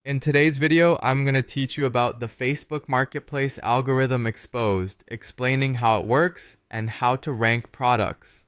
In today's video, I'm going to teach you about the Facebook Marketplace algorithm exposed, explaining how it works and how to rank products.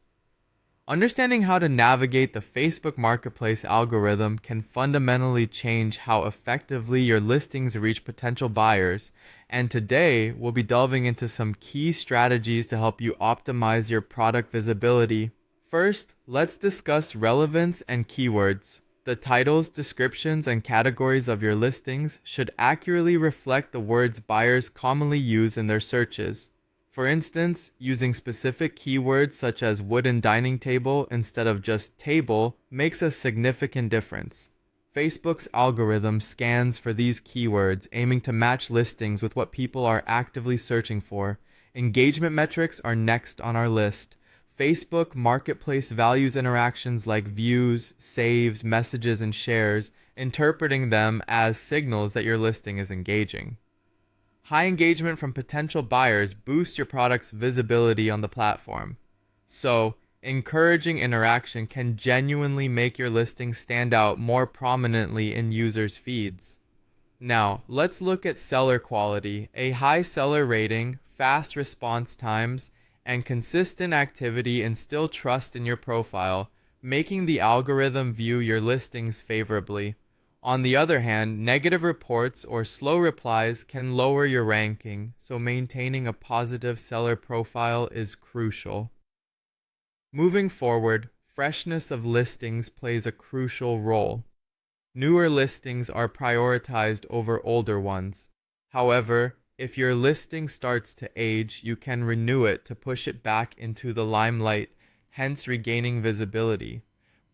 Understanding how to navigate the Facebook Marketplace algorithm can fundamentally change how effectively your listings reach potential buyers, and today we'll be delving into some key strategies to help you optimize your product visibility. First, let's discuss relevance and keywords. The titles, descriptions, and categories of your listings should accurately reflect the words buyers commonly use in their searches. For instance, using specific keywords such as wooden dining table instead of just table makes a significant difference. Facebook's algorithm scans for these keywords, aiming to match listings with what people are actively searching for. Engagement metrics are next on our list. Facebook Marketplace values interactions like views, saves, messages, and shares, interpreting them as signals that your listing is engaging. High engagement from potential buyers boosts your product's visibility on the platform. So, encouraging interaction can genuinely make your listing stand out more prominently in users' feeds. Now, let's look at seller quality. A high seller rating, fast response times, and consistent activity instill trust in your profile, making the algorithm view your listings favorably. On the other hand, negative reports or slow replies can lower your ranking, so maintaining a positive seller profile is crucial. Moving forward, freshness of listings plays a crucial role. Newer listings are prioritized over older ones. However, if your listing starts to age, you can renew it to push it back into the limelight, hence regaining visibility.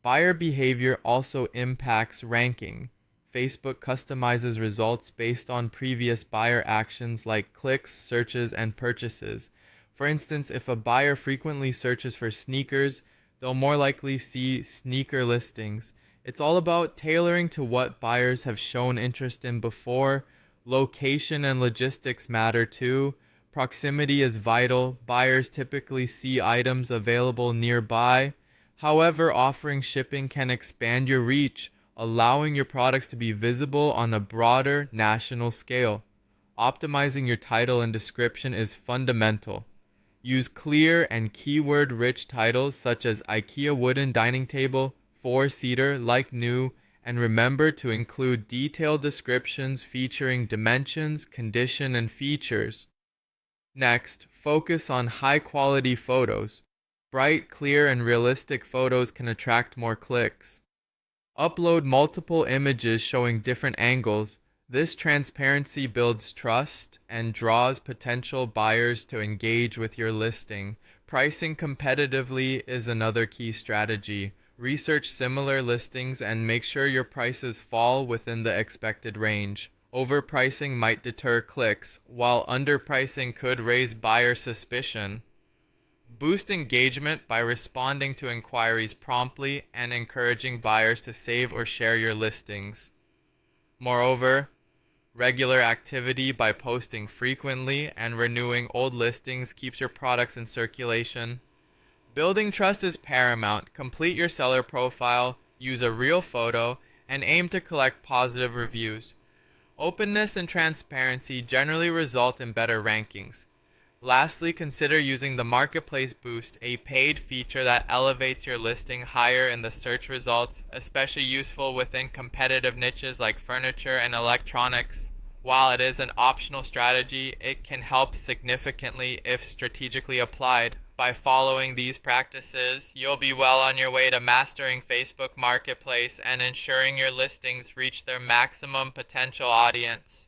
Buyer behavior also impacts ranking. Facebook customizes results based on previous buyer actions like clicks, searches, and purchases. For instance, if a buyer frequently searches for sneakers, they'll more likely see sneaker listings. It's all about tailoring to what buyers have shown interest in before. Location and logistics matter too. Proximity is vital. Buyers typically see items available nearby. However, offering shipping can expand your reach, allowing your products to be visible on a broader national scale. Optimizing your title and description is fundamental. Use clear and keyword-rich titles such as IKEA wooden dining table, four-seater, like new, and remember to include detailed descriptions featuring dimensions, condition, and features. Next, focus on high-quality photos. Bright, clear, and realistic photos can attract more clicks. Upload multiple images showing different angles. This transparency builds trust and draws potential buyers to engage with your listing. Pricing competitively is another key strategy. Research similar listings and make sure your prices fall within the expected range. Overpricing might deter clicks, while underpricing could raise buyer suspicion. Boost engagement by responding to inquiries promptly and encouraging buyers to save or share your listings. Moreover, regular activity by posting frequently and renewing old listings keeps your products in circulation. Building trust is paramount. Complete your seller profile, use a real photo, and aim to collect positive reviews. Openness and transparency generally result in better rankings. Lastly, consider using the Marketplace Boost, a paid feature that elevates your listing higher in the search results, especially useful within competitive niches like furniture and electronics. While it is an optional strategy, it can help significantly if strategically applied. By following these practices, you'll be well on your way to mastering Facebook Marketplace and ensuring your listings reach their maximum potential audience.